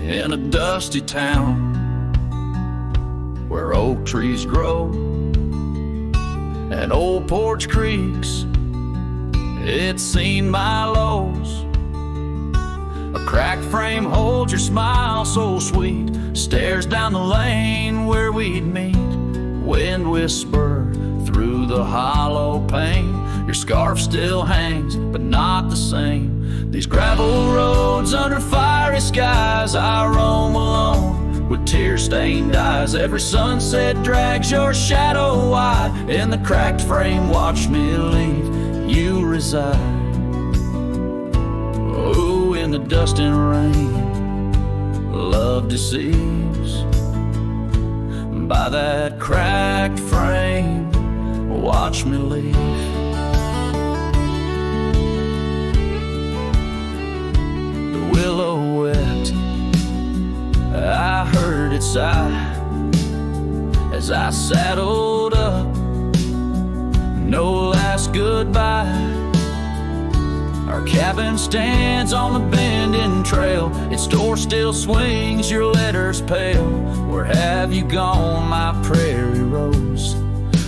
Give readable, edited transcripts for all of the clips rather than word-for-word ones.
in a dusty town where oak trees grow and old porch creaks. It's seen my lows. A cracked frame holds your smile so sweet, stares down the lane where we'd meet. Wind whisper through the hollow pane. Your scarf still hangs, but not the same. These gravel roads under fiery skies, I roam alone with tear-stained eyes. Every sunset drags your shadow wide. In the cracked frame, watch me leave. You reside. Oh, in the dust and rain, love deceives. By that cracked frame, watch me leave. The willow wept, I heard it sigh as I saddled up. No last goodbye. Our cabin stands on the bending trail. Its door still swings, your letters pale. Where have you gone, my prairie rose?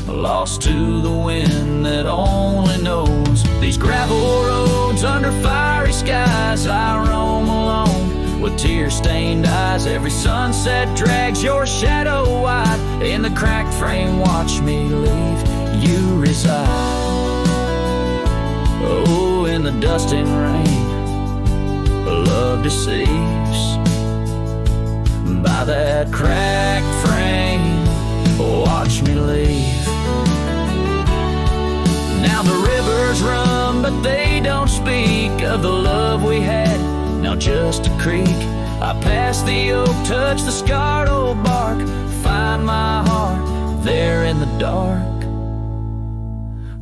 Lost to the wind that only knows. These gravel roads under fiery skies, I roam alone with tear-stained eyes. Every sunset drags your shadow wide. In the cracked frame, watch me leave. You reside. Oh, in the dust and rain, love deceives. By that cracked frame, watch me leave. Now the rivers run, but they don't speak of the love we had. Now just a creek. I pass the oak, touch the scarred old bark, find my heart there in the dark.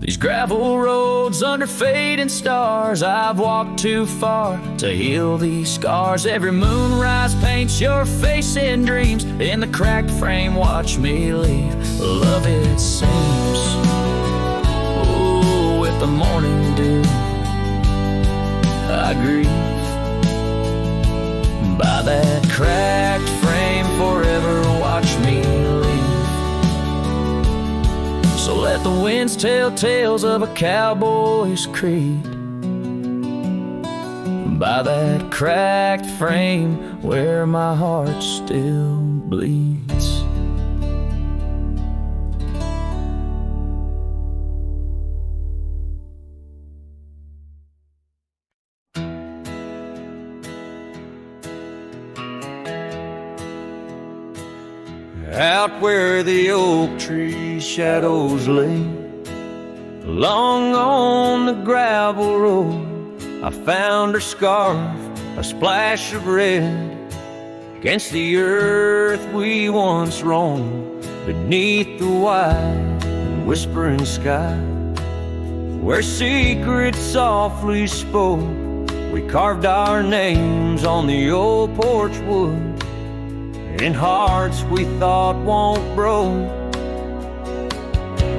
These gravel roads under fading stars, I've walked too far to heal these scars. Every moonrise paints your face in dreams. In the cracked frame, watch me leave. Love, it seems, oh, with the morning dew I grieve. By that cracked frame, forever watch me leave. So let the winds tell tales of a cowboy's creed. By that cracked frame where my heart still bleeds. Out where the oak tree shadows lay, along on the gravel road, I found her scarf, a splash of red, against the earth we once roamed, beneath the wide and whispering sky, where secrets softly spoke. We carved our names on the old porch wood, in hearts we thought won't broke.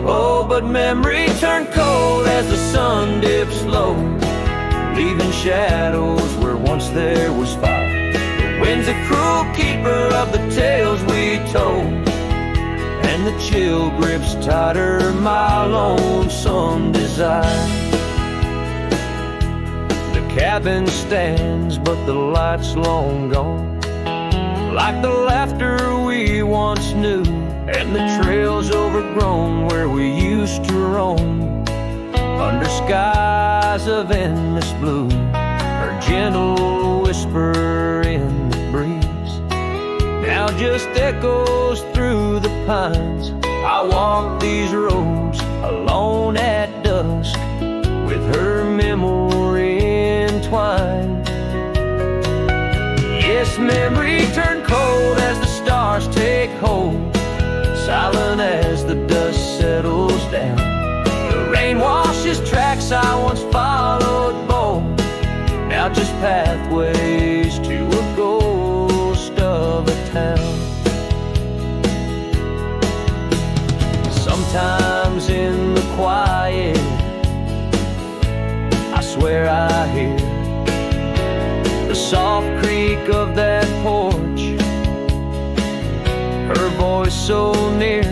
Oh, but memory turned cold as the sun dips low, leaving shadows where once there was fire. The wind's a cruel keeper of the tales we told, and the chill grips tighter my lonesome desire. The cabin stands, but the light's long gone, like the laughter we once knew, and the trails overgrown where we used to roam, under skies of endless blue. Her gentle whisper in the breeze now just echoes through the pines. I walk these roads alone at dusk, with her memory entwined. Yes, memory turned cold as the stars take hold, silent as the dust settles down. The rain washes tracks I once followed bold, now just pathways to a ghost of a town. Sometimes in the quiet, swear I hear the soft creak of that porch is so near.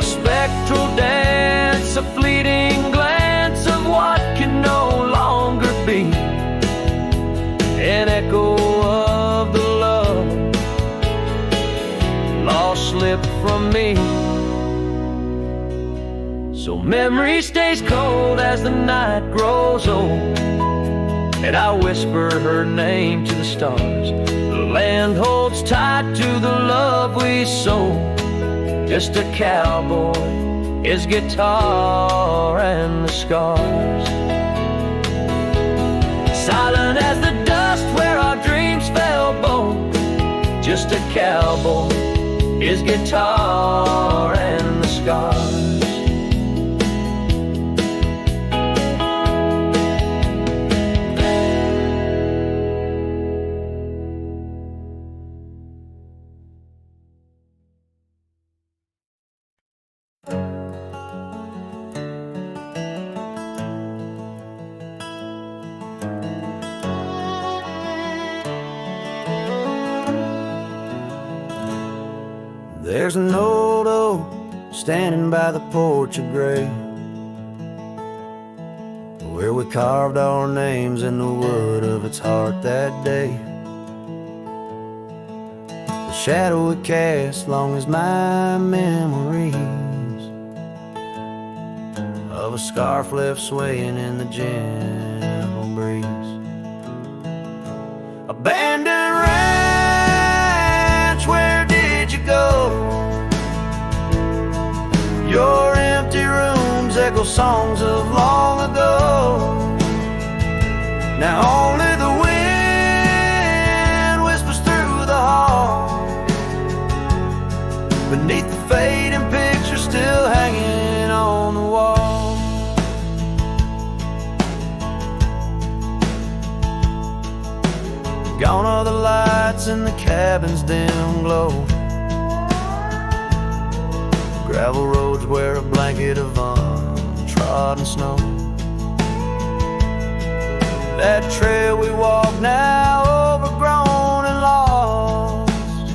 A spectral dance, a fleeting glance of what can no longer be. An echo of the love lost slipped from me. So memory stays cold as the night grows old, and I whisper her name to the stars. The land holds tight to the love we sold. Just a cowboy, his guitar and the scars. Silent as the dust where our dreams fell bold. Just a cowboy, his guitar and the scars. There's an old oak standing by the porch of gray, where we carved our names in the wood of its heart that day. The shadow it casts long as my memories of a scarf left swaying in the gentle breeze. Abandoned ranch, where did you go? Your empty rooms echo songs of long ago. Now only the wind whispers through the hall, beneath the fading picture still hanging on the wall. Gone are the lights in the cabin's dim glow. Gravel roads wear a blanket of untrodden snow. That trail we walk now overgrown and lost,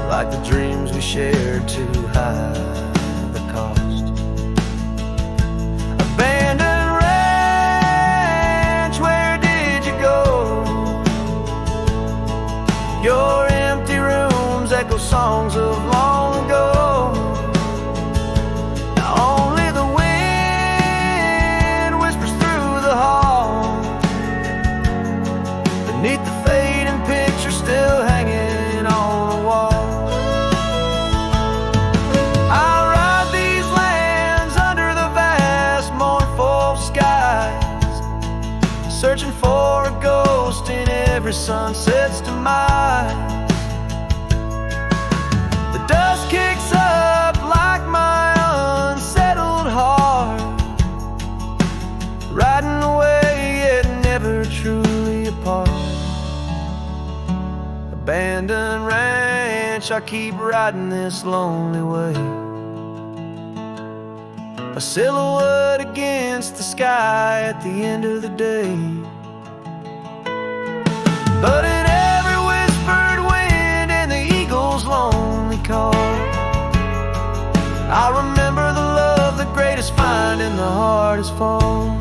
like the dreams we shared to hide the cost. Abandoned ranch, where did you go? Your empty rooms echo songs of long ago. Beneath the fading picture still hanging on the wall. I ride these lands under the vast mournful skies, searching for a ghost in every sunset's demise. The dust kicks up like my unsettled heart, riding away yet never truly apart. Abandoned ranch, I keep riding this lonely way, a silhouette against the sky at the end of the day. But in every whispered wind and the eagle's lonely call, I remember the love the greatest find in the hardest fall.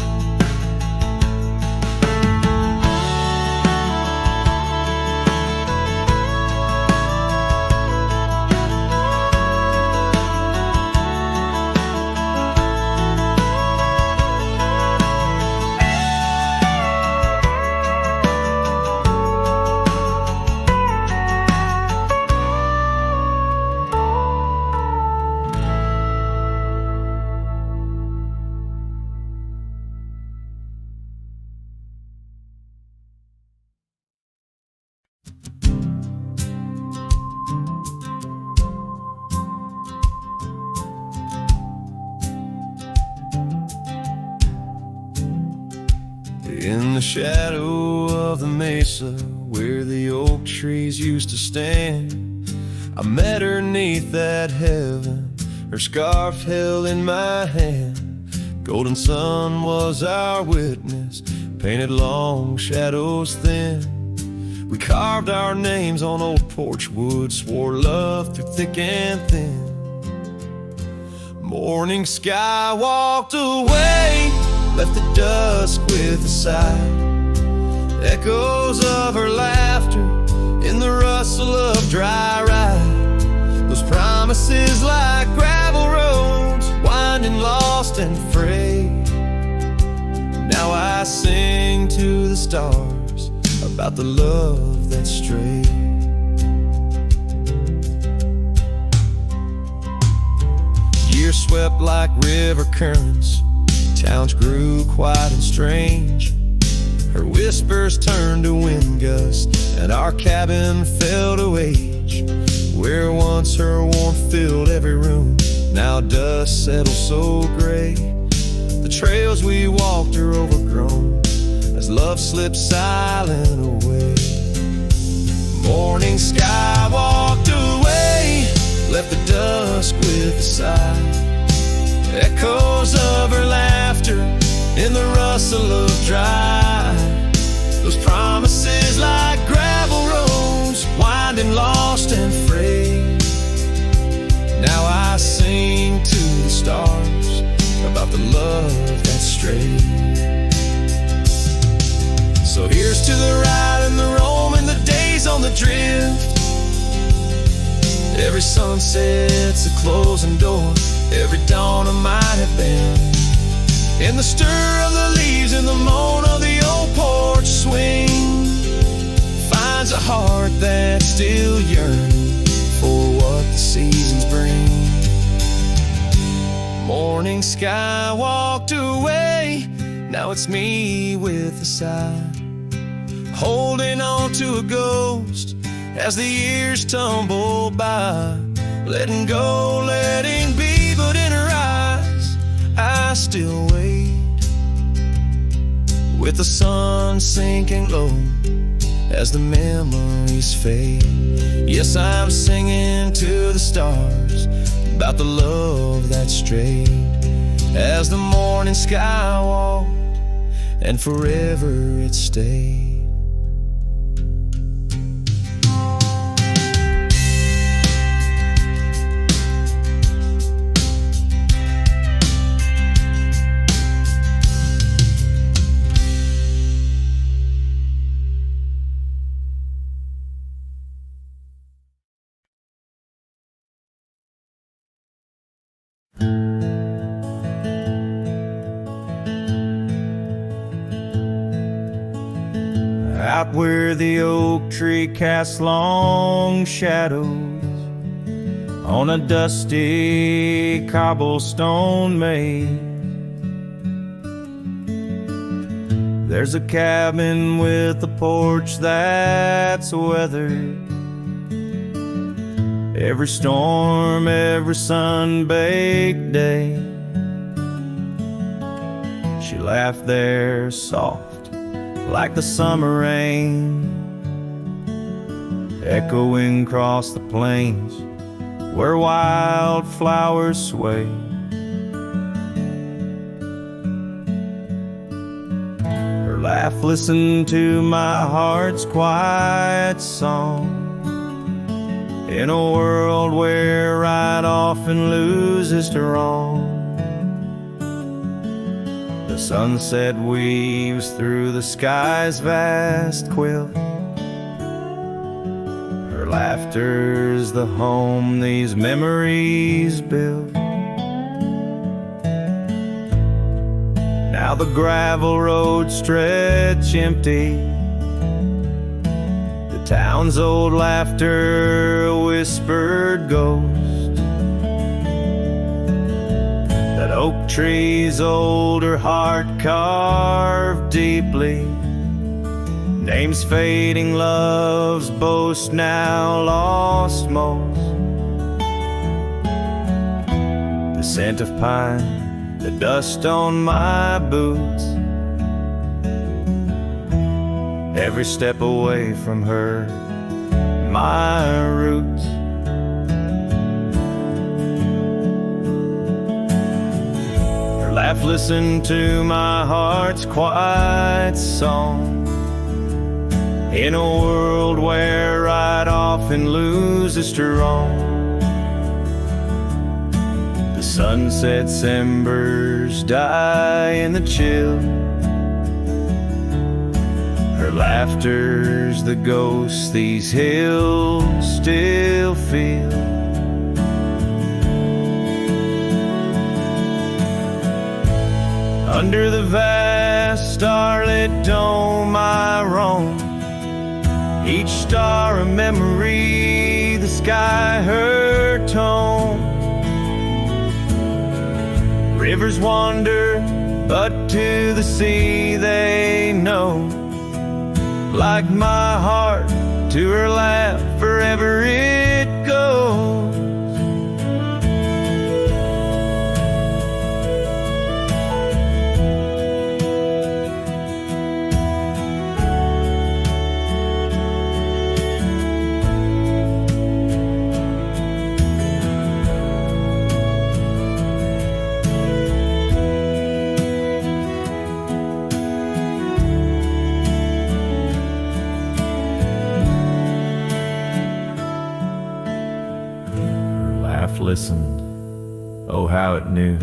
In the shadow of the mesa where the oak trees used to stand, I met her 'neath that heaven, her scarf held in my hand. Golden sun was our witness, painted long shadows thin. We carved our names on old porch wood, swore love through thick and thin. Morning sky walked away, left the dusk with a sigh. Echoes of her laughter in the rustle of dry ride. Those promises like gravel roads, winding lost and frayed. Now I sing to the stars about the love that strayed. Years swept like river currents, towns grew quiet and strange. Her whispers turned to wind gusts, and our cabin fell to age. Where once her warmth filled every room, now dust settles so gray. The trails we walked are overgrown as love slips silent away. Morning sky walked away, left the dusk with a sigh. Echoes of her laughter in the rustle of dry. Those promises like gravel roads, winding lost and frayed. Now I sing to the stars about the love that strayed. So here's to the ride and the roam and the days on the drift. Every sunset's a closing door, every dawn a might have been. In the stir of the leaves and the moan of the old porch swing, finds a heart that's still yearning for what the seasons bring. Morning sky walked away, now it's me with a sigh, holding on to a ghost as the years tumble by. Letting go, letting be, but in her eyes I still wait. With the sun sinking low as the memories fade. Yes, I'm singing to the stars about the love that strayed. As the morning sky walked and forever it stayed. Out where the oak tree casts long shadows on a dusty cobblestone maze, there's a cabin with a porch that's weathered. Every storm, every sun-baked day, she laughed there soft like the summer rain, echoing across the plains where wildflowers sway. Her laugh listened to my heart's quiet song, in a world where right often loses to wrong. The sunset weaves through the sky's vast quilt. Her laughter's the home these memories build. Now the gravel roads stretch empty, the town's old laughter a whispered ghost. That oak tree's older heart carved deeply, names fading, love's boast now lost most. The scent of pine, the dust on my boots, every step away from her, my roots. Her laugh listened to my heart's quiet song, in a world where right often loses to wrong. The sunset's embers die in the chill. Her laughter's the ghost these hills still feel. Under the vast starlit dome I roam, each star a memory, the sky her tone. Rivers wander, but to the sea they know. Like my heart to her lap, forever it goes. Listened, oh how it knew.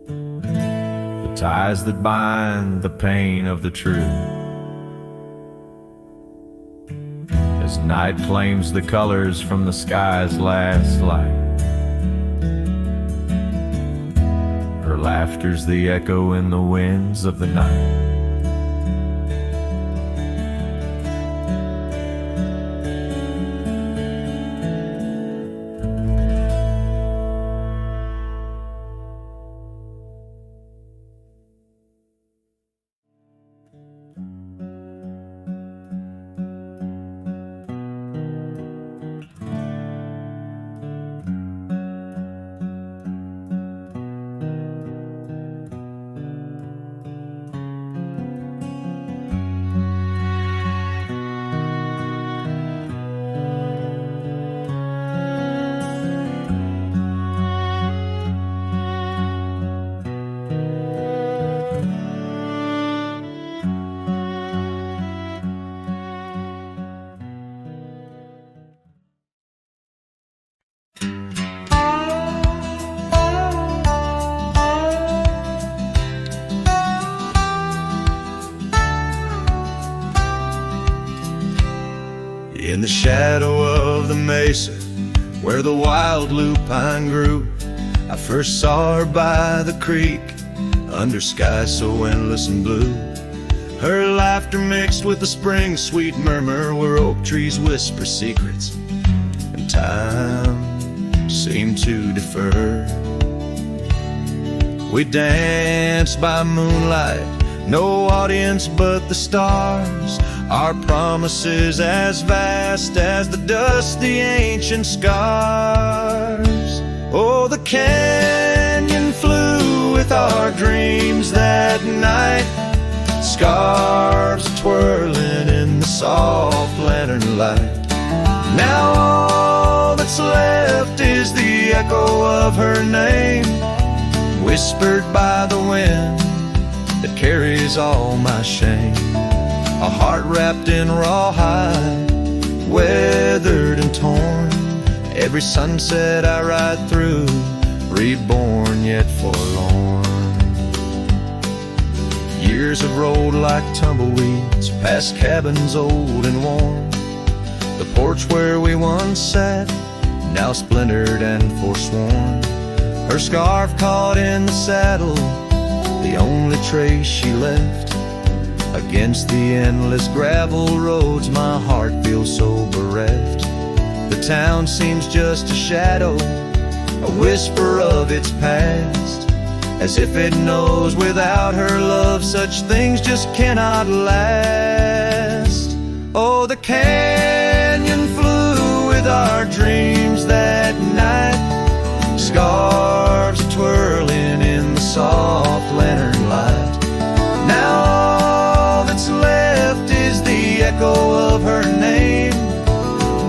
The ties that bind the pain of the true. As night claims the colors from the sky's last light, her laughter's the echo in the winds of the night. In the shadow of the mesa, where the wild lupine grew, I first saw her by the creek, under skies so endless and blue. Her laughter mixed with the spring's sweet murmur, where oak trees whisper secrets, and time seemed to defer. We danced by moonlight, no audience but the stars, our promises as vast as the dust, the ancient scars. Oh, the canyon flew with our dreams that night, scarves twirling in the soft lantern light. Now all that's left is the echo of her name, whispered by the wind that carries all my shame. A heart wrapped in rawhide, weathered and torn. Every sunset I ride through, reborn yet forlorn. Years have rolled like tumbleweeds, past cabins old and worn. The porch where we once sat, now splintered and forsworn. Her scarf caught in the saddle, the only trace she left. Against the endless gravel roads, my heart feels so bereft. The town seems just a shadow, a whisper of its past, as if it knows without her love such things just cannot last. Oh, the canyon flew with our dreams that night, scarves twirling in the soft lantern light. Now left is the echo of her name,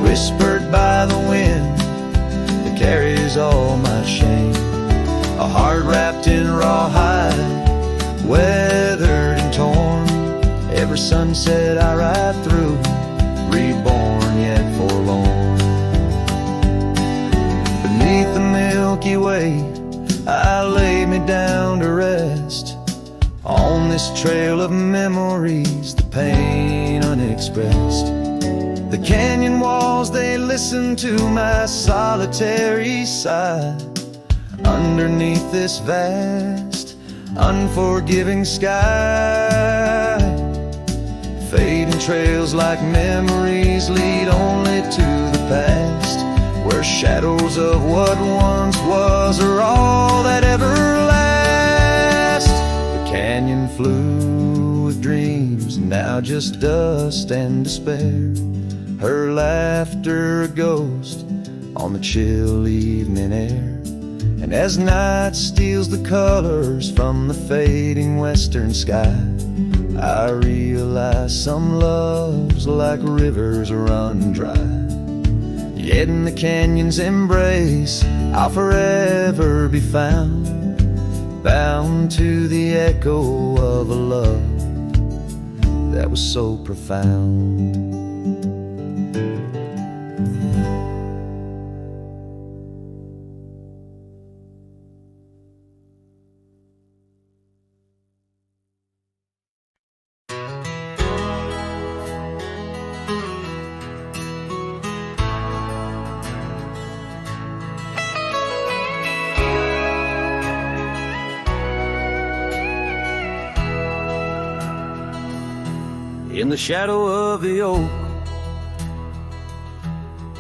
whispered by the wind that carries all my shame. A heart wrapped in rawhide, weathered and torn. every sunset I ride through, reborn yet forlorn. Beneath the Milky Way, I lay me down to rest. On this trail of memories, the pain unexpressed. The canyon walls, they listen to my solitary sigh. Underneath this vast, unforgiving sky, fading trails like memories lead only to the past, where shadows of what once was are all that ever lasts. The canyon flew with dreams, now just dust and despair. Her laughter a ghost on the chill evening air. And as night steals the colors from the fading western sky, I realize some loves like rivers run dry. Yet in the canyon's embrace, I'll forever be found, bound to the echo of a love that was so profound. In the shadow of the oak,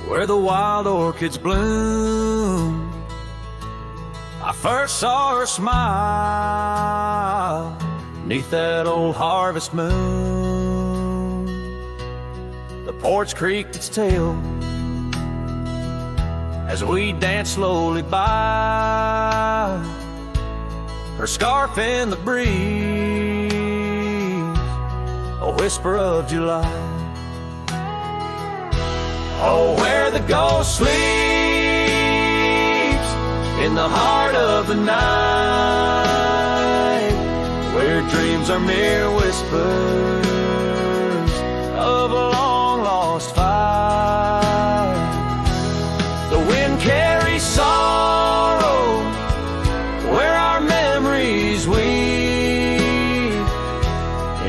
where the wild orchids bloom, I first saw her smile 'neath that old harvest moon. The porch creaked its tail as we danced slowly by, her scarf in the breeze, a whisper of July. Oh, where the ghost sleeps in the heart of the night, where dreams are mere whispers of a long-lost fight. The wind carries sorrow where our memories weave,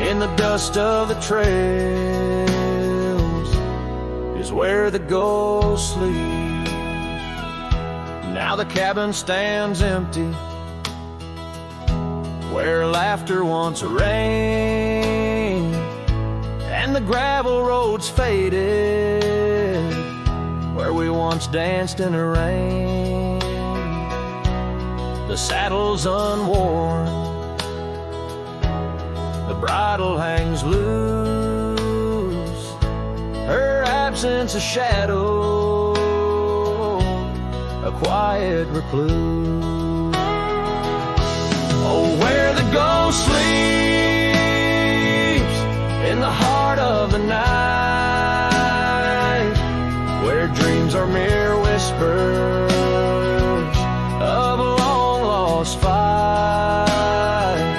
in the dust of the trails is where the ghost sleeps. Now the cabin stands empty, where laughter once reigned, and the gravel roads faded, where we once danced in the rain. The saddle's unworn, the bridle hangs loose, her absence a shadow, a quiet recluse. Oh, where the ghost sleeps in the heart of the night, where dreams are mere whispers of a long-lost fight.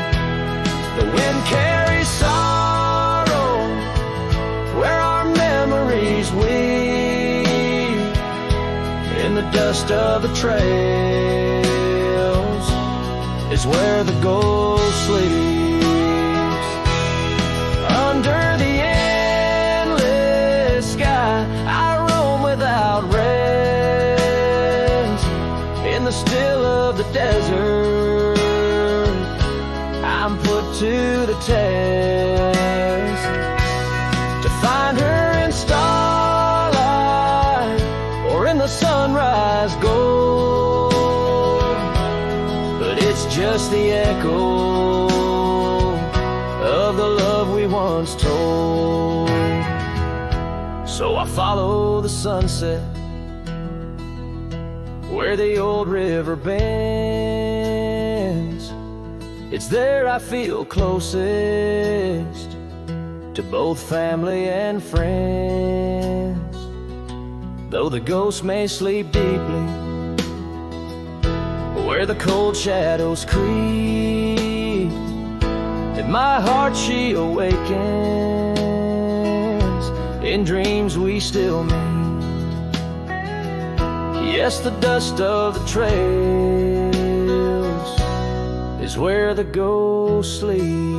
The wind carries sorrow where our memories weave, in the dust of the trails is where the ghost sleeps. Under the endless sky, I roam without rest. In the still of the desert, I'm put to the test, to find her in starlight or in the sunrise gold. But it's just the echo of the love we once told. So I follow the sunset where the old river bends. It's there I feel closest to both family and friends. Though the ghosts may sleep deeply, where the cold shadows creep, it my heart she awakens. In dreams we still meet. Yes, the dust of the trails is where the ghost sleeps.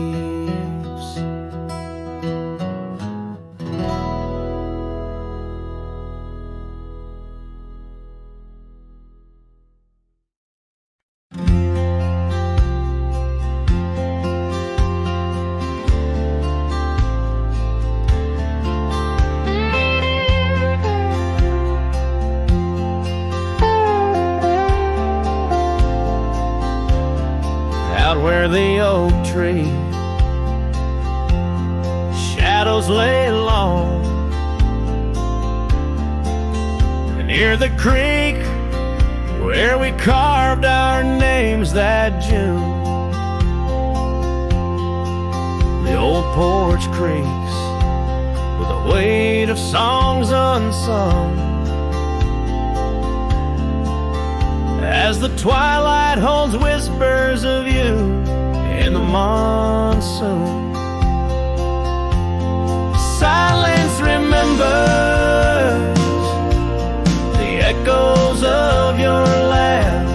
Where the oak tree shadows lay long, and near the creek where we carved our names that June, the old porch creaks with the weight of songs unsung, as the twilight holds whispers of you in the monsoon. Silence remembers the echoes of your laugh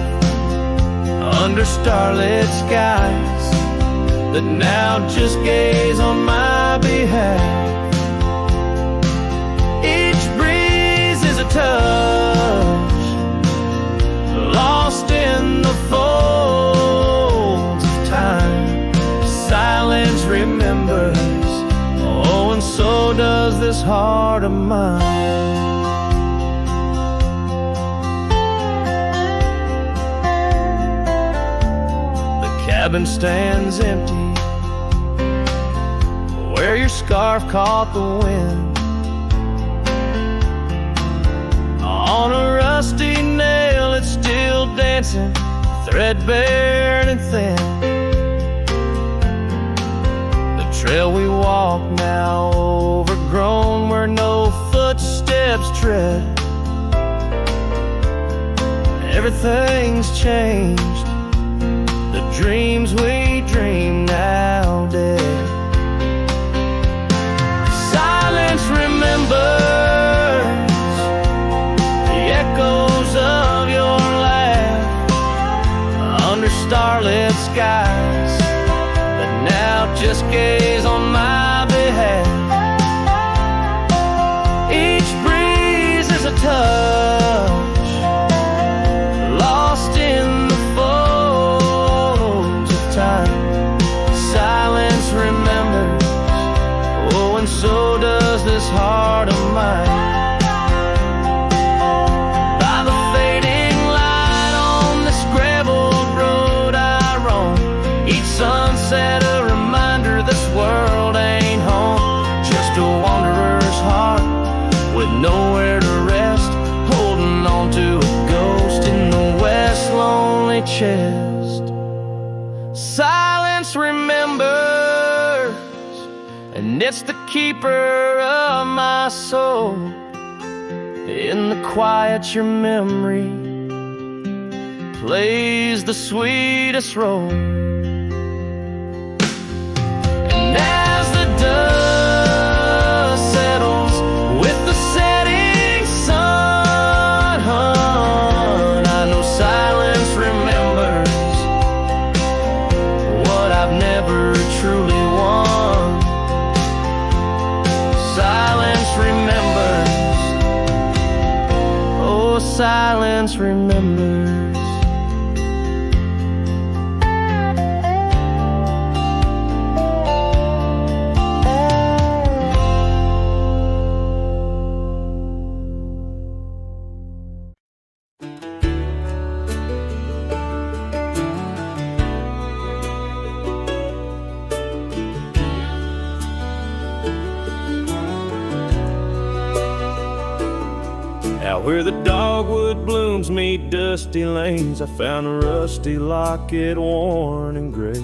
under starlit skies that now just gaze on my behalf. Each breeze is a touch lost in the folds of time. Silence remembers, oh, and so does this heart of mine. The cabin stands empty where your scarf caught the wind. On a rusty nail it's still dancing, threadbare and thin. The trail we walk now overgrown where no footsteps tread. Everything's changed, the dreams we dream now dead. Silence remembers the echoes of your laugh under starlit skies that now just gaze on my behalf. Each breeze is a touch lost in the folds of time. Silence remembers, oh, and so does this heart of mine. Sunset, a reminder this world ain't home. Just a wanderer's heart with nowhere to rest, holding on to a ghost in the west lonely chest. Silence remembers, and it's the keeper of my soul. In the quiet your memory plays the sweetest role. Dust settles with the setting sun. I know silence remembers what I've never truly won. Silence remembers, oh, silence remembers. Out where the dogwood blooms meet dusty lanes, I found a rusty locket worn and gray.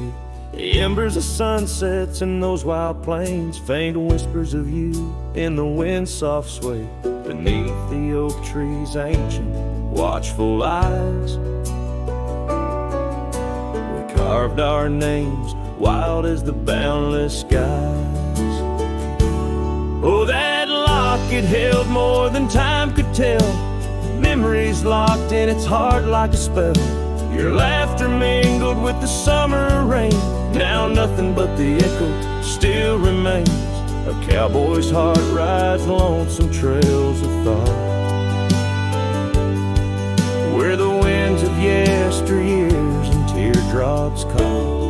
The embers of sunsets in those wild plains, faint whispers of you in the wind's soft sway. Beneath the oak tree's ancient, watchful eyes, we carved our names wild as the boundless skies. Oh, that locket held more than time could tell, memories locked in its heart like a spell. Your laughter mingled with the summer rain, now nothing but the echo still remains. A cowboy's heart rides lonesome trails of thought, where the winds of yesteryears and teardrops caught.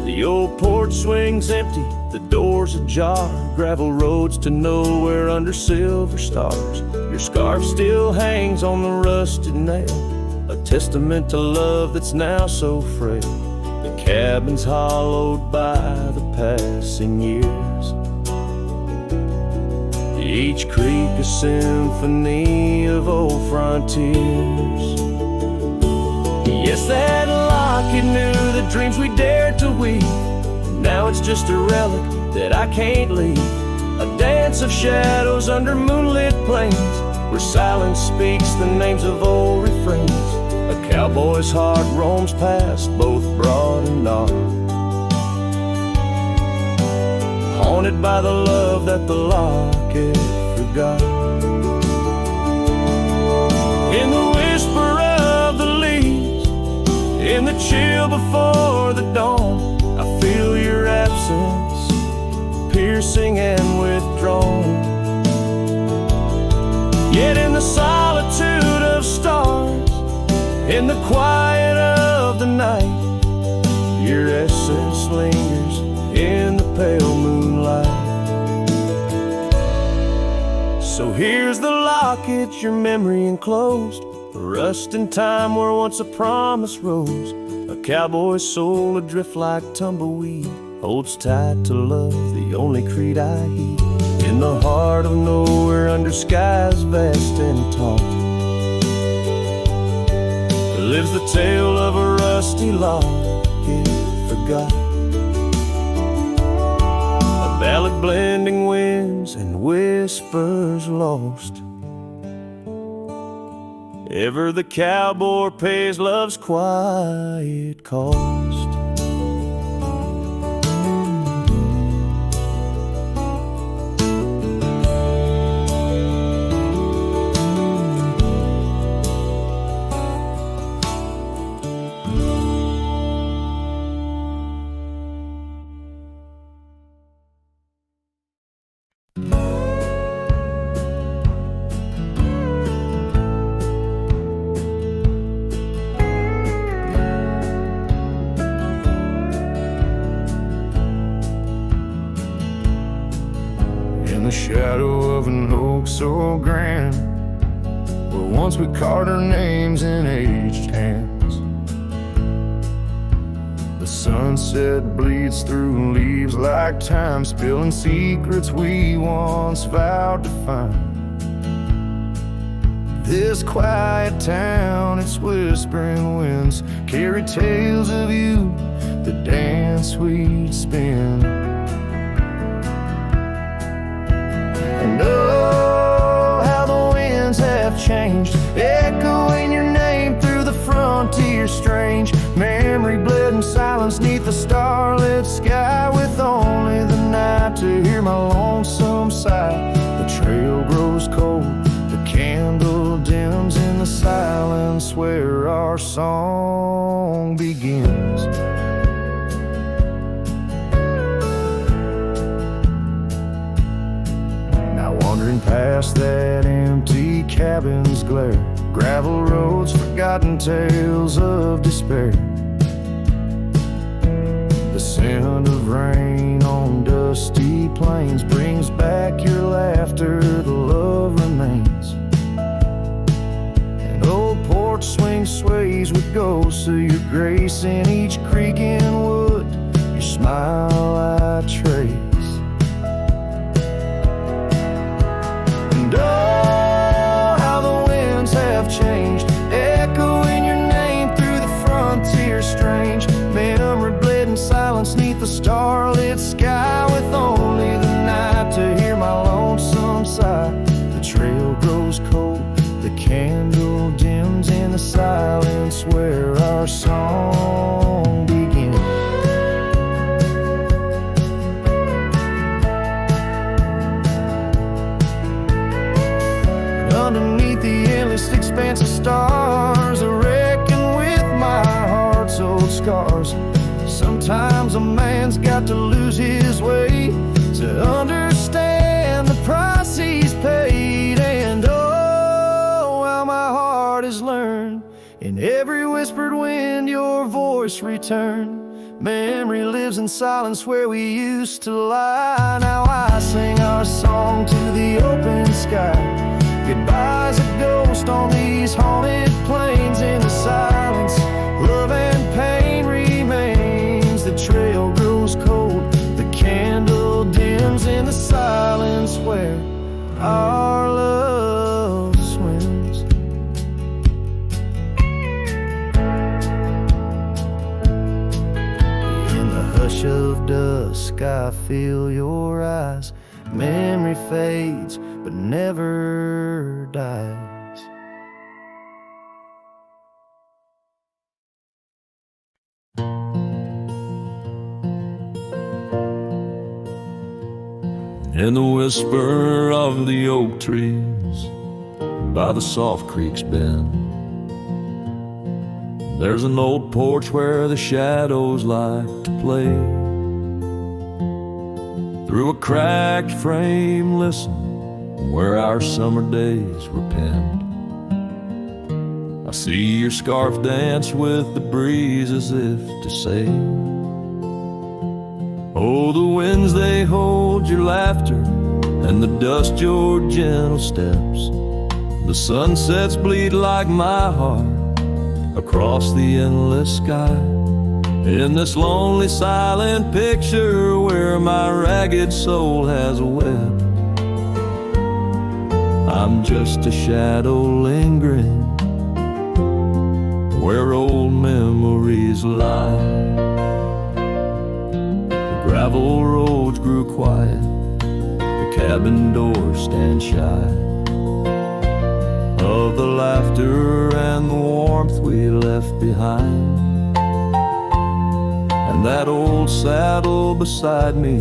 The old porch swings empty, the doors ajar, gravel roads to nowhere under silver stars. Your scarf still hangs on the rusted nail, a testament to love that's now so frail. The cabin's hollowed by the passing years, each creek a symphony of old frontiers. Yes, that locket knew the dreams we dared to weave. Now it's just a relic that I can't leave, a dance of shadows under moonlit plains, where silence speaks the names of old refrains. A cowboy's heart roams past both broad and dark, haunted by the love that the locket forgot. In the whisper of the leaves, in the chill before the dawn, I feel your absence, piercing and withdrawn. Yet in the solitude of stars, in the quiet of the night, your essence lingers in the pale moonlight. So here's the locket, your memory enclosed, a rust in time where once a promise rose. A cowboy's soul adrift like tumbleweed holds tight to love, the only creed I heed. In the heart of nowhere under skies vast and tall, lives the tale of a rusty locket forgot, a ballad blending winds and whispers lost. Ever the cowboy pays love's quiet cost. The shadow of an oak so grand, where once we carved our names in aged hands. The sunset bleeds through leaves like time, spilling secrets we once vowed to find. This quiet town, its whispering winds carry tales of you, the dance we'd spin. And oh, how the winds have changed, echoing your name through the frontier strange. Memory bled in silence neath the starlit sky, with only the night to hear my lonesome sigh. The trail grows cold, the candle dims in the silence where our song begins. Wandering past that empty cabin's glare, gravel roads, forgotten tales of despair. The scent of rain on dusty plains brings back your laughter, the love remains. An old porch swing sways with ghosts of your grace in each creek and wood, your smile I trace. And oh, how the winds have changed, echoing your name through the frontier strange. Memory bled in silence neath the starlit sky, with only the night to hear my lonesome sigh. The trail grows cold, the candle dims in the silence dance of stars, I reckon with my heart's old scars. Sometimes a man's got to lose his way to understand the price he's paid. And oh, how my heart has learned, in every whispered wind your voice returned. Memory lives in silence where we used to lie. Now I sing our song to the open sky. Goodbye's a ghost on these haunted plains. In the silence, love and pain remains. The trail grows cold, the candle dims in the silence where our love swims. In the hush of dusk, I feel your eyes. Memory fades, but never dies. In the whisper of the oak trees by the soft creek's bend, there's an old porch where the shadows like to play. Through a cracked frame, listen, where our summer days were penned. I see your scarf dance with the breeze as if to say, oh, the winds, they hold your laughter, and the dust your gentle steps. The sunsets bleed like my heart across the endless sky. In this lonely silent picture where my ragged soul has wept, I'm just a shadow lingering where old memories lie. The gravel roads grew quiet, the cabin doors stand shy of the laughter and the warmth we left behind. And that old saddle beside me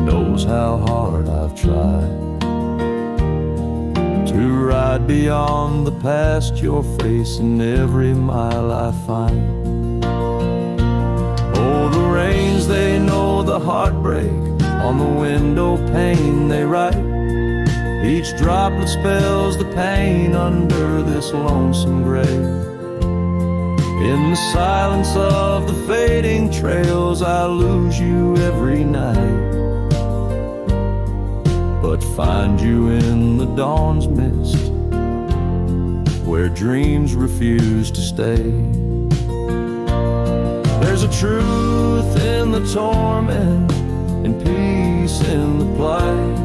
knows how hard I've tried to ride beyond the past, your face in every mile I find. Oh, the rains, they know the heartbreak, on the window pane they write. Each droplet spells the pain under this lonesome grave. In the silence of the fading trails, I lose you every night, but find you in the dawn's mist, where dreams refuse to stay. There's a truth in the torment, and peace in the plight,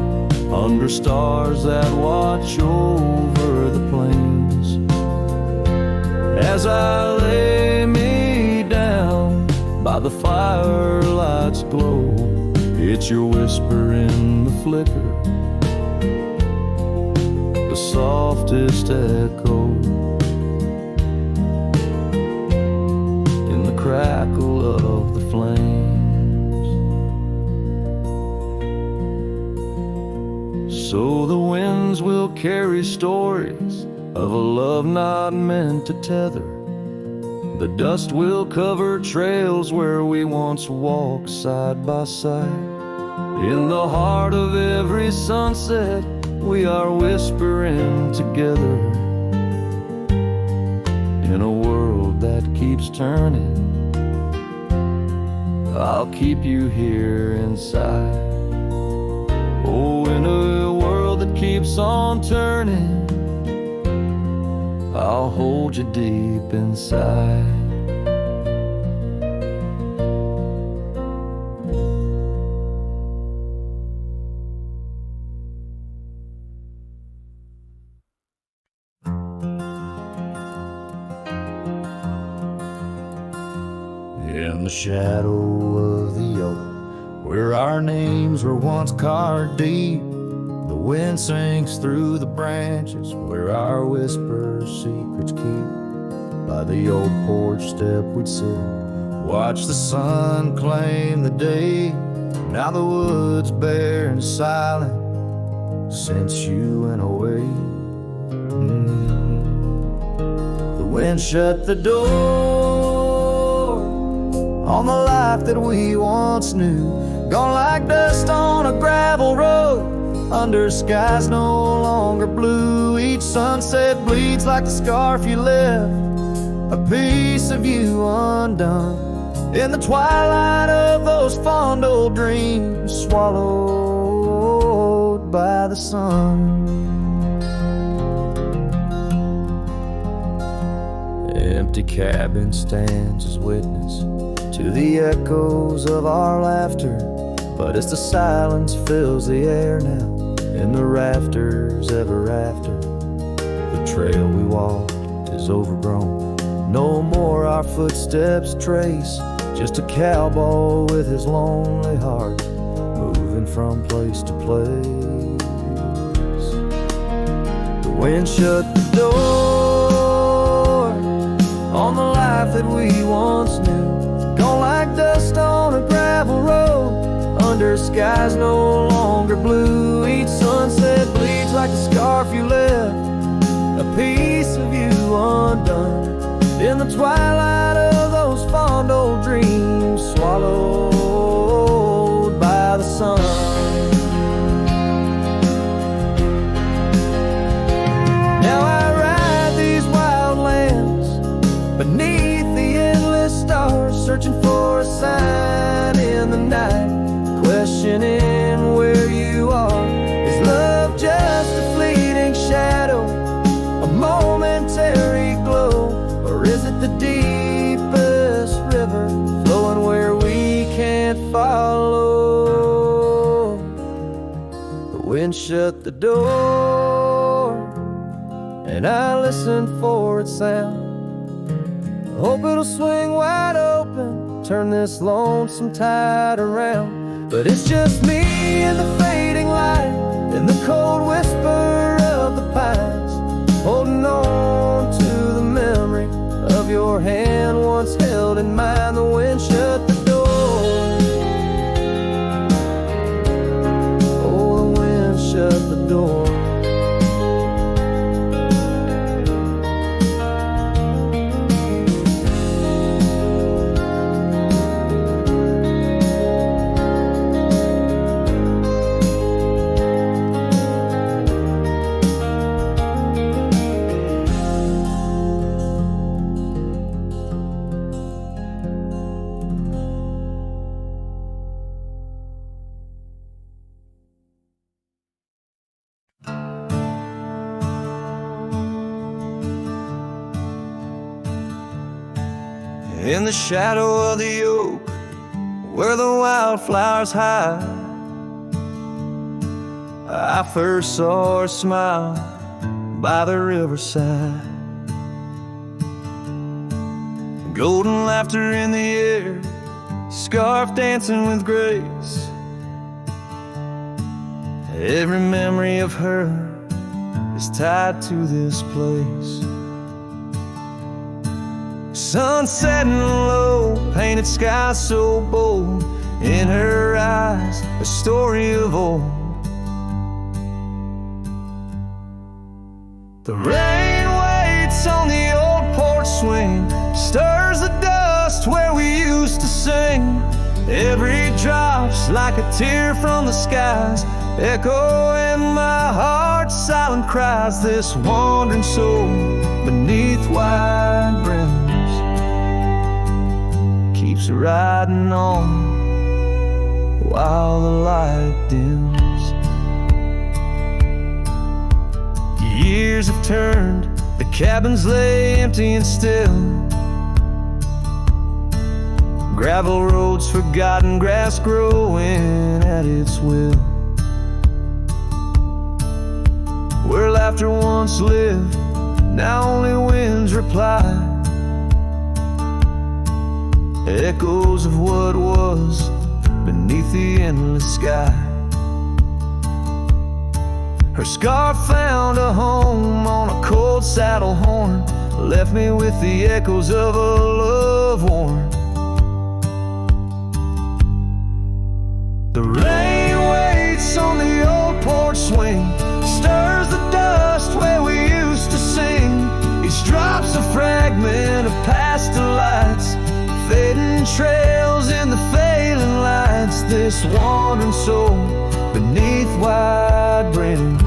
under stars that watch over the plains. As I lay me down by the firelight's glow, it's your whisper in the flicker, the softest echo in the crackle of the flames. So the winds will carry stories of a love not meant to tether. The dust will cover trails where we once walked side by side. In the heart of every sunset, we are whispering together. In a world that keeps turning, I'll keep you here inside. Oh, in a world that keeps on turning, I'll hold you deep inside. In the shadow of the oak, where our names were once carved deep, the wind sinks through the branches, where our whispers secrets keep. By the old porch step we'd sit, watch the sun claim the day. Now the wood's bare and silent since you went away. wind shut the door on the life that we once knew. Gone like dust on a gravel road, under skies no longer blue. Each sunset bleeds like the scarf you left, a piece of you undone. In the twilight of those fond old dreams, swallowed by the sun. Empty cabin stands as witness to the echoes of our laughter, but as the silence fills the air now, in the rafters ever after, the trail we walked is overgrown. No more our footsteps trace, just a cowboy with his lonely heart, moving from place to place. The wind shut the door on the life that we once knew. Gone like dust on a gravel road, under skies no longer blue. Each sunset bleeds like the scarf you left, a piece of you undone. In the twilight of those fond old dreams, swallowed by the sun. Now I ride these wild lands beneath the endless stars, searching for a sign in the night, questioning where you are. Is love just a fleeting shadow, a momentary glow? Or is it the deepest river flowing where we can't follow? The wind shut the door and I listen for its sound. Hope it'll swing wide open, turn this lonesome tide around. But it's just me and the fading light, and the cold whisper of the pines, holding on to the memory of your hand once held in mine. The wind shut the door. Oh, the wind shut the door. In the shadow of the oak, where the wildflowers hide, I first saw her smile by the riverside. Golden laughter in the air, scarf dancing with grace. Every memory of her is tied to this place. Sun setting low, painted sky so bold, in her eyes a story of old. The rain waits on the old porch swing, stirs the dust where we used to sing. Every drop's like a tear from the skies, echo in my heart, silent cries. This wandering soul beneath wide brims keeps riding on while the light dims. Years have turned, the cabins lay empty and still. Gravel roads forgotten, grass growing at its will. Where laughter once lived, now only winds reply. Echoes of what was beneath the endless sky. Her scarf found a home on a cold saddle horn, left me with the echoes of a love worn. The rain waits on the old porch swing, stirs the dust where we used to sing. Each drop's a fragment fragment of past delights, fading trails in the failing lights. This wandering soul beneath wide brims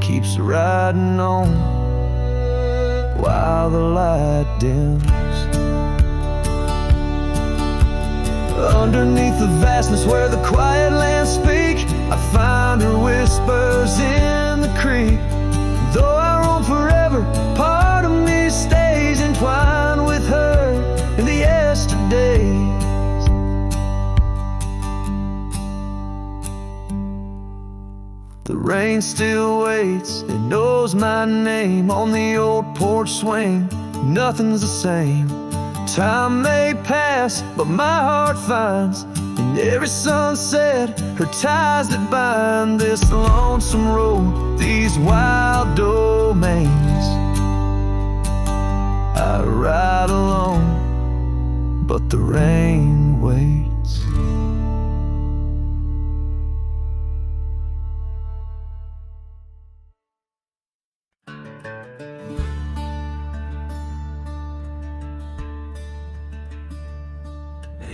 keeps riding on while the light dims. Underneath the vastness where the quiet lands speak, I find her whispers in the creek. Though I roam forever, part of me stays entwined with her in the yesterdays. The rain still waits, it knows my name on the old porch swing. Nothing's the same. Time may pass, but my heart finds in every sunset her ties that bind this lonesome road, these wild domains. I ride alone, but the rain waits.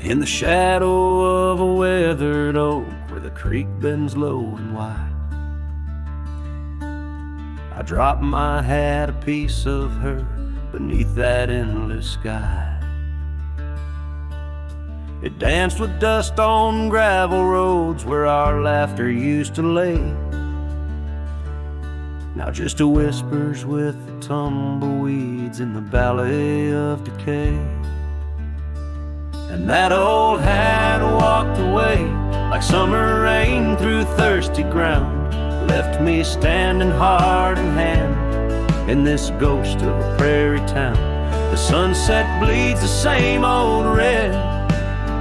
In the shadow of a weathered oak where the creek bends low and wide, I drop my hat, a piece of her, beneath that endless sky. It danced with dust on gravel roads where our laughter used to lay. Now just a whispers with the tumbleweeds in the valley of decay. And that old hat walked away like summer rain through thirsty ground, left me standing heart in hand in this ghost of a prairie town. The sunset bleeds the same old red,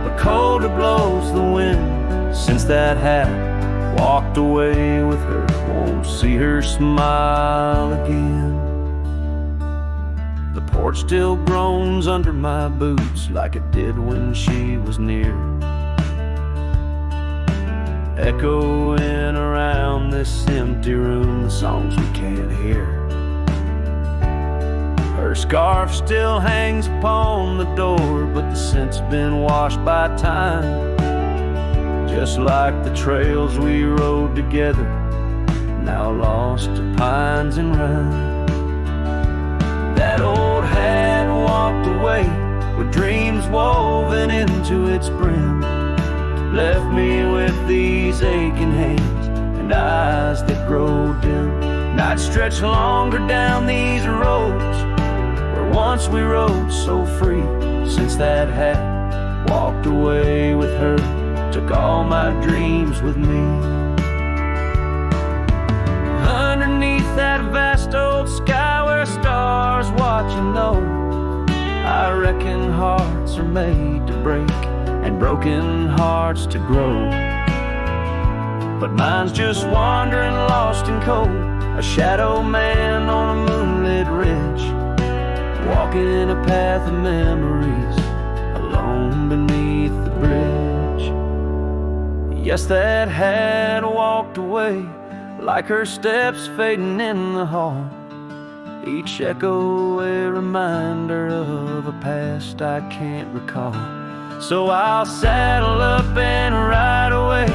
but colder blows the wind since that hat walked away with her. Won't see her smile again. The porch still groans under my boots like it did when she was near, echoing around this empty room the songs we can't hear. Her scarf still hangs upon the door, but the scent's been washed by time, just like the trails we rode together, now lost to pines and rime. That old hat walked away with dreams woven into its brim, left me with these aching hands and eyes that grow dim. Nights stretch longer down these roads where once we rode so free, since that hat walked away with her, took all my dreams with me. Underneath that vast old sky where stars watch and know, I reckon hearts are made to break and broken hearts to grow. But mine's just wandering lost and cold, a shadow man on a moonlit ridge, walking a path of memories alone beneath the bridge. Yes, that hat walked away like her steps fading in the hall, each echo a reminder of a past I can't recall. So I'll saddle up and ride away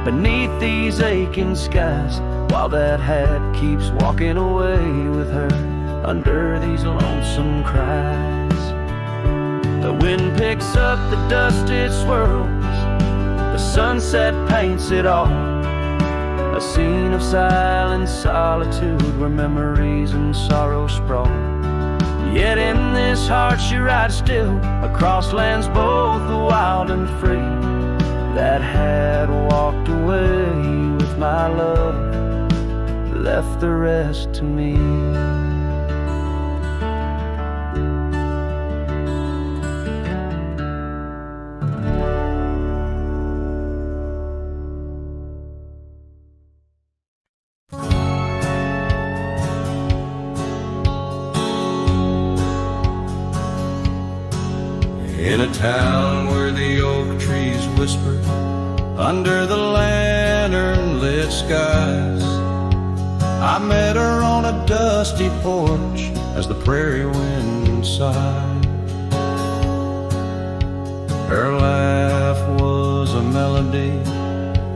beneath these aching skies, while that hat keeps walking away with her under these lonesome cries. The wind picks up the dust it swirls, the sunset paints it all, a scene of silent solitude where memories and sorrow sprawl. Yet in this heart she rides still across lands both wild and free. That hat walked away with my love, left the rest to me. In a town where the oak trees whisper under the lantern-lit skies, I met her on a dusty porch as the prairie wind sighed. Her laugh was a melody,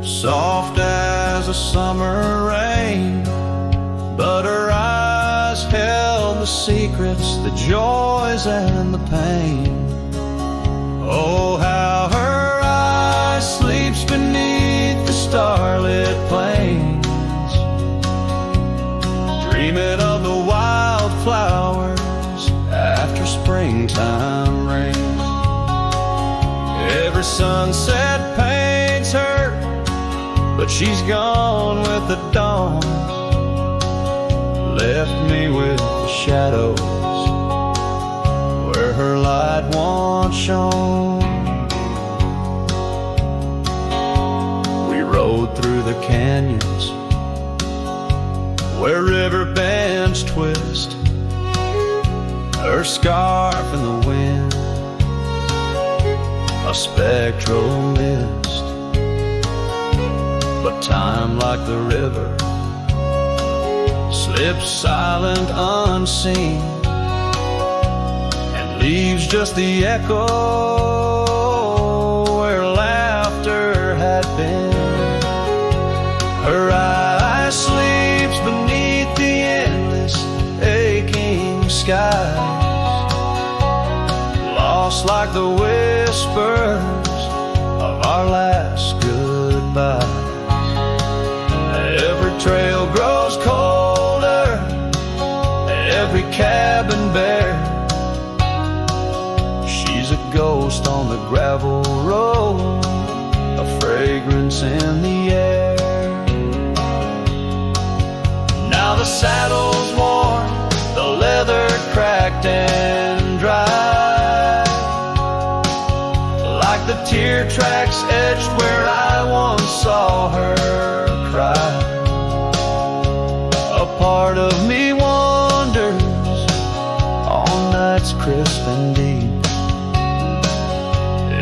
soft as a summer rain, but her eyes held the secrets, the joys and the pain. Oh, how her eye sleeps beneath the starlit plains, dreaming of the wildflowers after springtime rain. Every sunset paints her, but she's gone with the dawn, left me with the shadows where her light once shone. We rode through the canyons where river bends twist, her scarf in the wind, a spectral mist. But time, like the river, slips silent unseen, and leaves just the echo where laughter had been. Her eye sleeps beneath the endless aching skies, lost like the whispers of our last goodbye. Every trail grows colder, every cabin bare. She's a ghost on the gravel road, a fragrance in the air. Now the saddle's worn, the leather cracked and dry, like the tear tracks etched where I once saw her cry. A part of me wonders on nights crisp and deep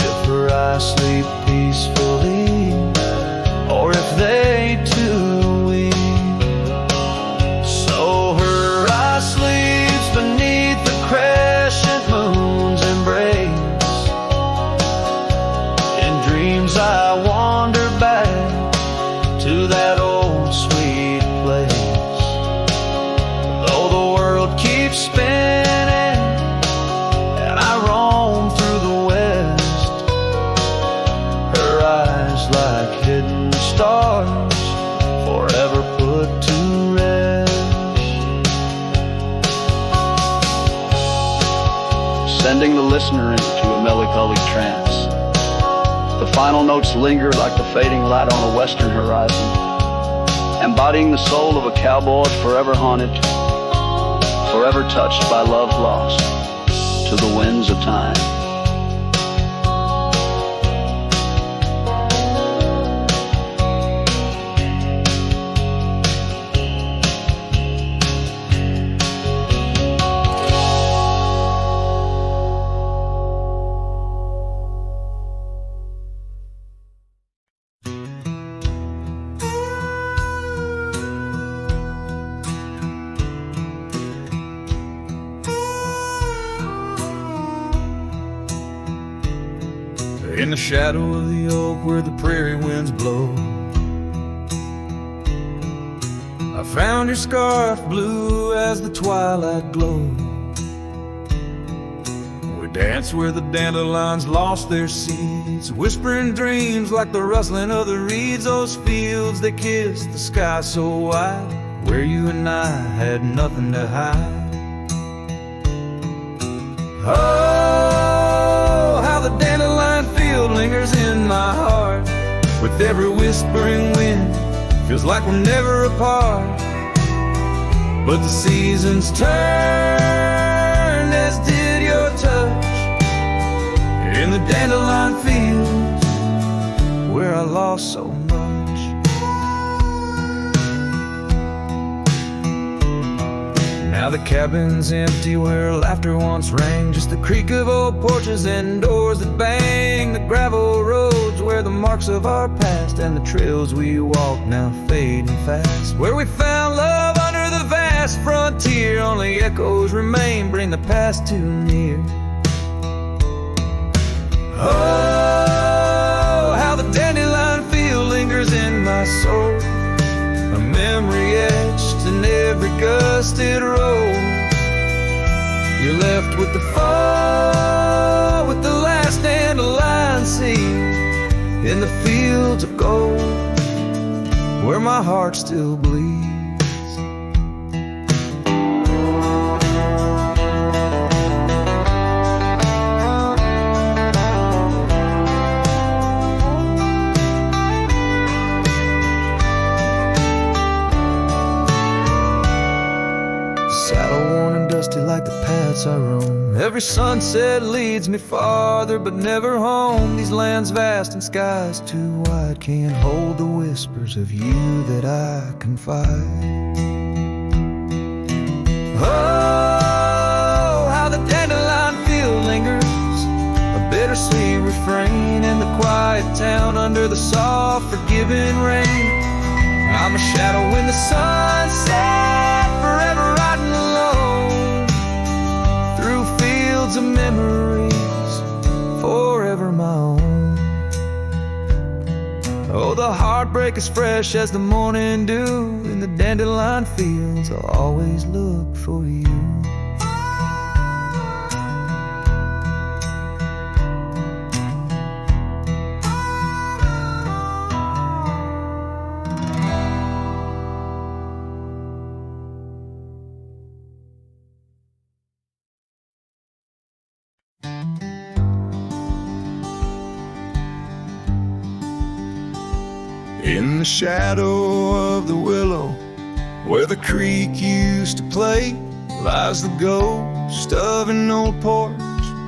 if her eyes sleep peacefully, or if they too weep. So her eye sleeps beneath the crescent moon's embrace. In dreams I wander back to that old sweet place. Though the world keeps spinning and I roam through the west, her eyes like hidden stars, forever put to rest. Sending the listener into a melancholy trance. The final notes linger like the fading light on a western horizon, embodying the soul of a cowboy forever haunted, forever touched by love lost to the winds of time. In the shadow of the oak where the prairie winds blow, I found your scarf blue as the twilight glowed. We danced where the dandelions lost their seeds, whispering dreams like the rustling of the reeds. Those fields that kissed the sky so wide, where you and I had nothing to hide. Oh, how the dandelion field lingers in my heart. With every whispering wind, feels like we're never apart. But the seasons turned, as did your touch, in the dandelion fields where I lost so much. Now the cabin's empty where laughter once rang, just the creak of old porches and doors that bang. The gravel roads where the marks of our past, and the trails we walk now fading fast, where we found love under the vast last frontier, only echoes remain, bring the past too near. Oh, how the dandelion feel lingers in my soul, a memory etched in every gusted roll. You're left with the fall, with the last dandelion seed in the fields of gold, where my heart still bleeds. Saddle worn and dusty like the paths I roam. Every sunset leads me farther, but never home. These lands vast and skies too wide can't hold the whispers of you that I confide. Oh, how the dandelion field lingers, a bittersweet refrain in the quiet town under the soft forgiving rain. I'm a shadow in the sunset, forever riding alone through fields of memories, forever my own. Oh, the heartbreak is fresh as the morning dew. In the dandelion fields I'll always look for you. In the shadow of the willow, where the creek used to play, lies the ghost of an old porch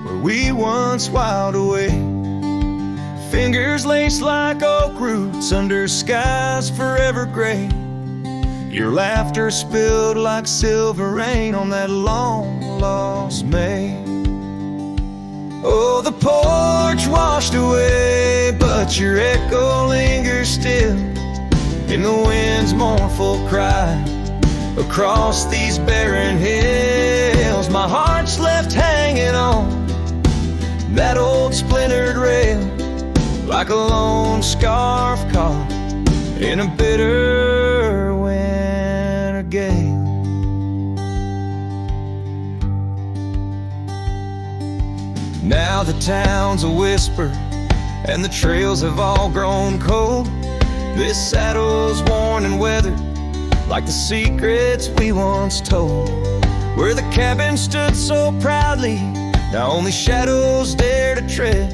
where we once whiled away. Fingers laced like oak roots under skies forever gray. Your laughter spilled like silver rain on that long lost May. Oh, the porch washed away, but your echo lingers still in the wind's mournful cry across these barren hills. My heart's left hanging on that old splintered rail like a lone scarf caught in a bitter winter gale. Now the town's a whisper and the trails have all grown cold. This saddle's worn and weathered like the secrets we once told. Where the cabin stood so proudly, now only shadows dare to tread.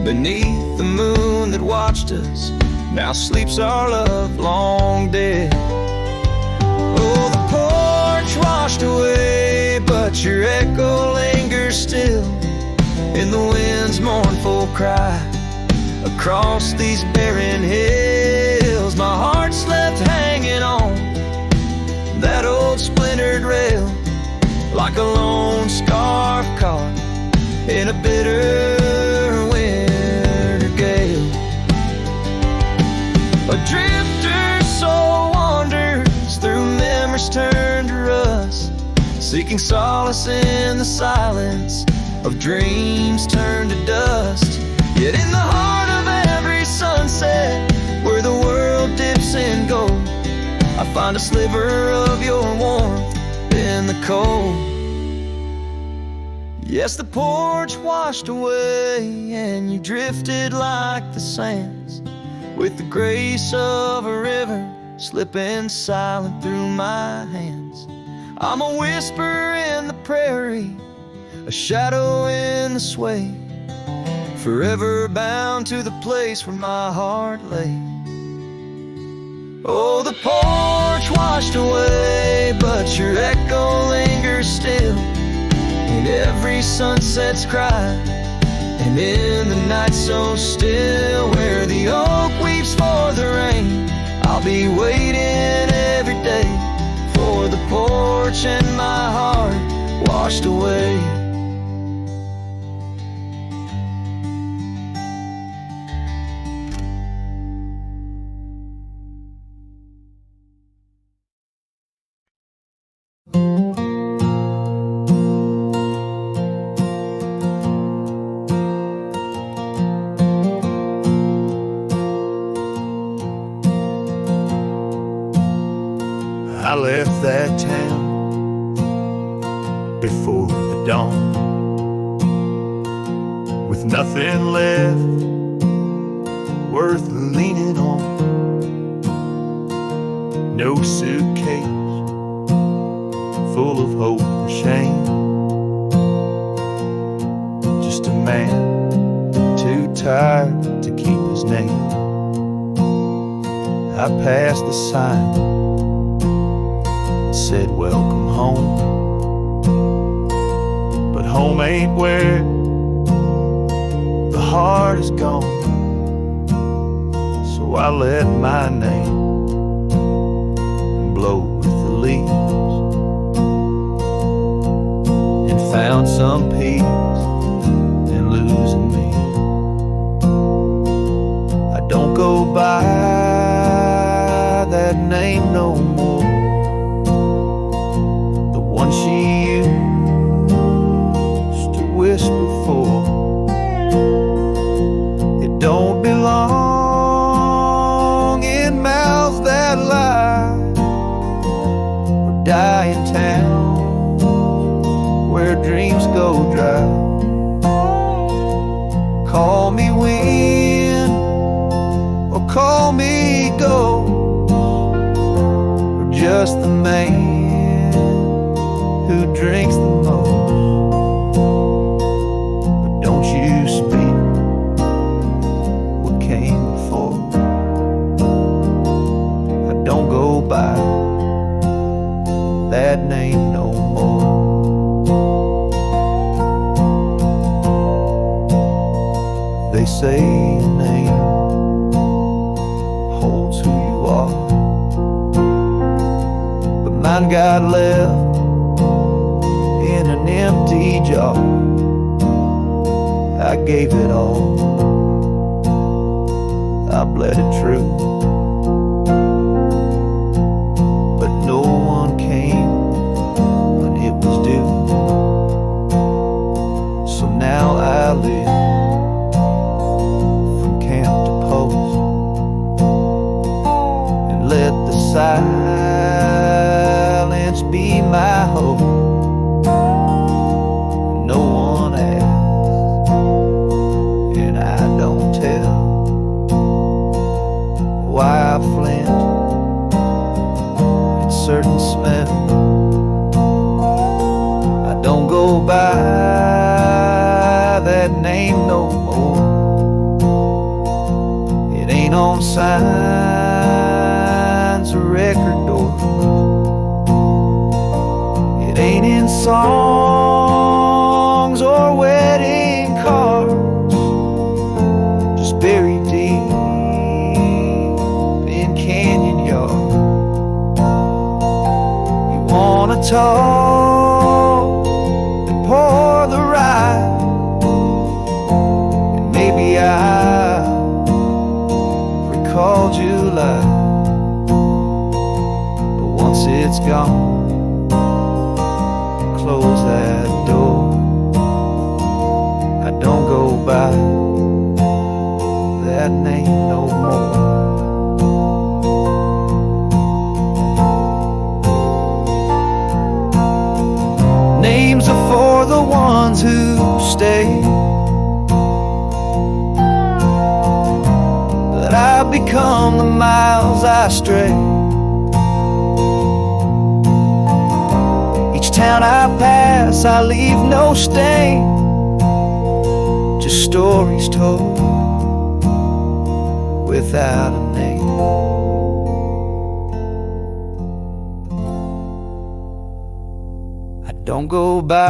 Beneath the moon that watched us, now sleeps our love long dead. Oh, the porch washed away, but your echo lingers still in the wind's mournful cry across these barren hills. My heart's left hanging on that old splintered rail like a lone scarf caught in a bitter winter gale. A drifter's soul wanders through memories turned to rust, seeking solace in the silence of dreams turned to dust. Yet in the heart of every sunset, where the world dips in gold, I find a sliver of your warmth in the cold. Yes, the porch washed away and you drifted like the sands, with the grace of a river slipping silent through my hands. I'm a whisper in the prairie, a shadow in the sway, forever bound to the place where my heart lay. Oh, the porch washed away, but your echo lingers still in every sunset's cry, and in the night so still, where the oak weeps for the rain. I'll be waiting every day for the porch and my heart washed away. before the dawn. With nothing left worth leaning on, no suitcase full of hope and shame, just a man too tired to keep his name. I passed the sign, said welcome home, but home ain't where the heart is gone. So I let my name blow with the leaves and found some peace in losing me. I don't go by that name no more, the one she used to whisper for. It don't belong in mouths that lie, or die in towns where dreams go dry. Call me wind or call me ghost, or just the man who drinks the most. But don't you speak what came before. I don't go by that name no more. They say your name holds who you are, but mine got left in an empty jar. I gave it all, I bled it true, but no one came when it was due. So now I live from camp to post, and let the silence be my hope. No one asks, and I don't tell why I flint at certain smell. I don't go by that name no more. It ain't on signs or record doors. It ain't in songs or wedding cards, just buried deep in canyon yards. You wanna talk and pour the rye, and maybe I recall July, but once it's gone, close that door. I don't go by that name no more. Names are for the ones who stay, but I've become the miles I stray. Each town I pass, I leave no stain, just stories told without a name. I don't go by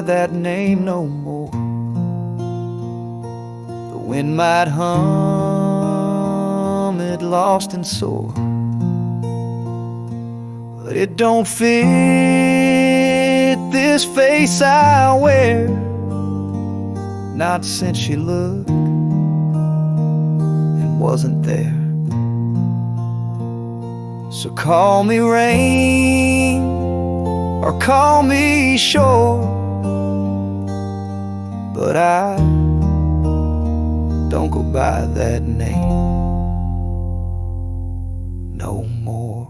that name no more. The wind might hum it lost and sore, but it don't fit this face I wear, not since she looked and wasn't there. So call me rain or call me shore, but I don't go by that name no more.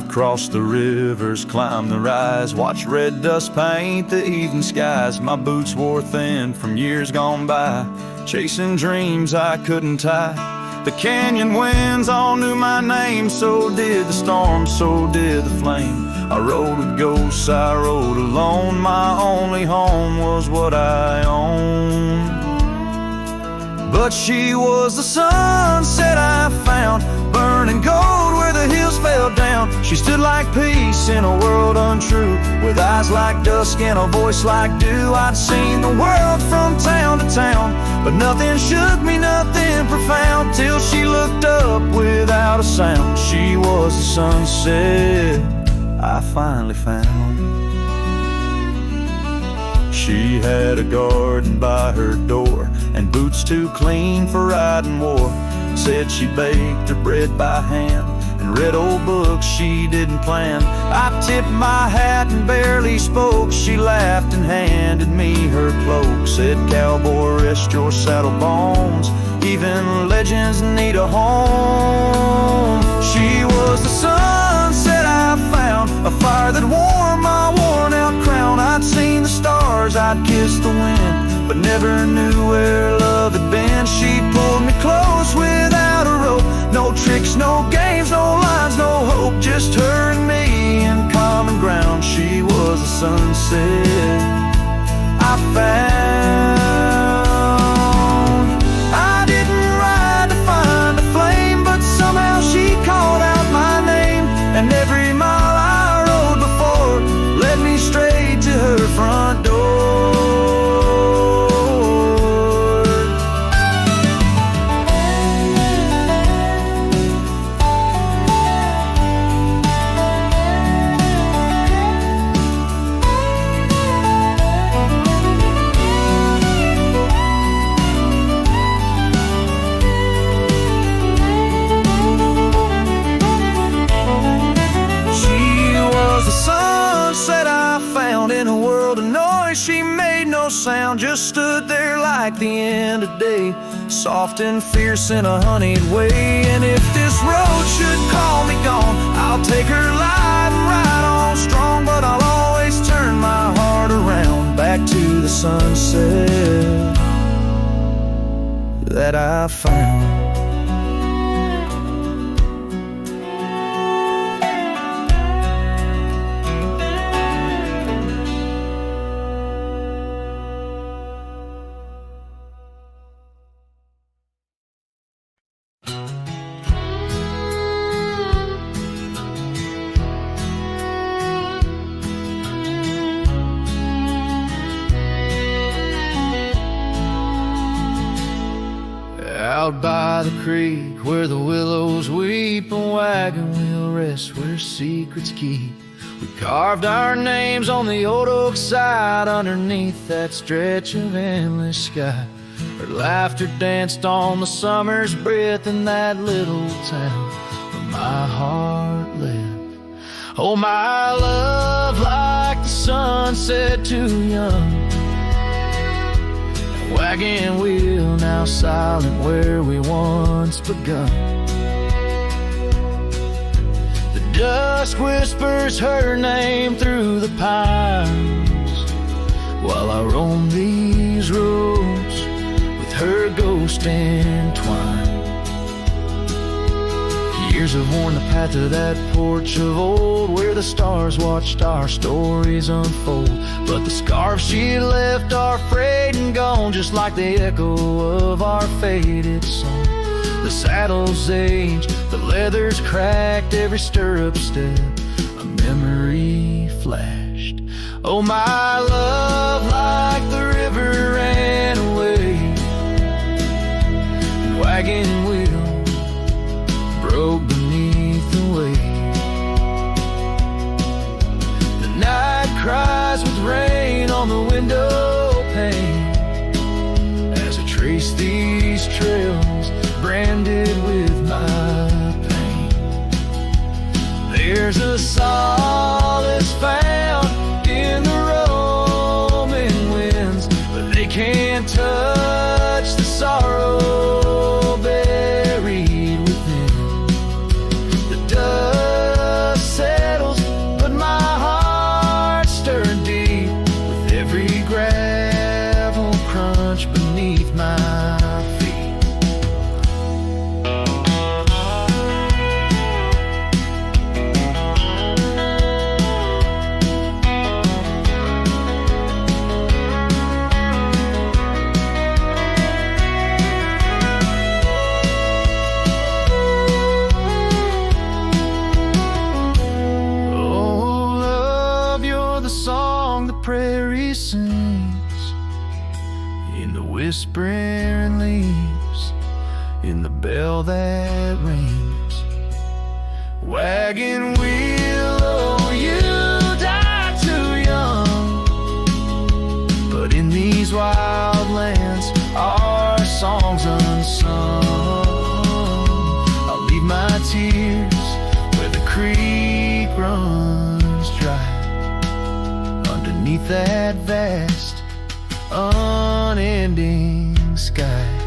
cross the rivers, climb the rise, watch red dust paint the evening skies. My boots wore thin from years gone by, chasing dreams I couldn't tie. The canyon winds all knew my name, so did the storm, so did the flame. I rode with ghosts, I rode alone, my only home was what I owned. But she was the sunset I found, burning gold where the hills fell down. She stood like peace in a world untrue, with eyes like dusk and a voice like dew. I'd seen the world from town to town, but nothing shook me, nothing profound, till she looked up without a sound. She was the sunset I finally found. She had a garden by her door, and boots too clean for riding war. Said she baked her bread by hand, and read old books she didn't plan. I tipped my hat and barely spoke. She laughed and handed me her cloak. Said, cowboy, rest your saddle bones, even legends need a home. She was the sunset I found, a fire that warmed my worn out crown. I'd seen the stars, I'd kissed the wind, but never knew where love had been. She pulled me close without a rope, no tricks, no games, no lines, no hope, just her and me in common ground. She was the sunset I found. I didn't ride to find a flame, but somehow she called out my name, and every mile I rode before led me straight to her front door. In a world of noise, she made no sound, just stood there like the end of day, soft and fierce in a honeyed way. And if this road should call me gone, I'll take her light and ride on strong, but I'll always turn my heart around back to the sunset that I found. Out by the creek where the willows weep, a wagon wheel rests where secrets keep. We carved our names on the old oak side, underneath that stretch of endless sky. Her laughter danced on the summer's breath in that little town where my heart lived. Oh, my love, like the sunset too young, wagon wheel now silent where we once begun. The dusk whispers her name through the pines, while I roam these roads with her ghost entwined. Years have worn the path to that porch of old, where the stars watched our stories unfold. But the scarves she left are frayed and gone, just like the echo of our faded song. The saddle's aged, the leather's cracked, every stirrup step a memory flashed. Oh, my love, like the river ran away, and wagon wheel broke beneath the weight. The night cries with rain on the window pane, as I trace these trails branded with my pain. There's a solace found in the roaming winds, but they can't touch the sorrow buried within. The dust prairie sings, in the whispering leaves, in the bell that rings. Wagon wheel, oh, you died too young, but in these wild lands, our songs unsung. I'll leave my tears where the creek runs dry, underneath that vast, unending sky.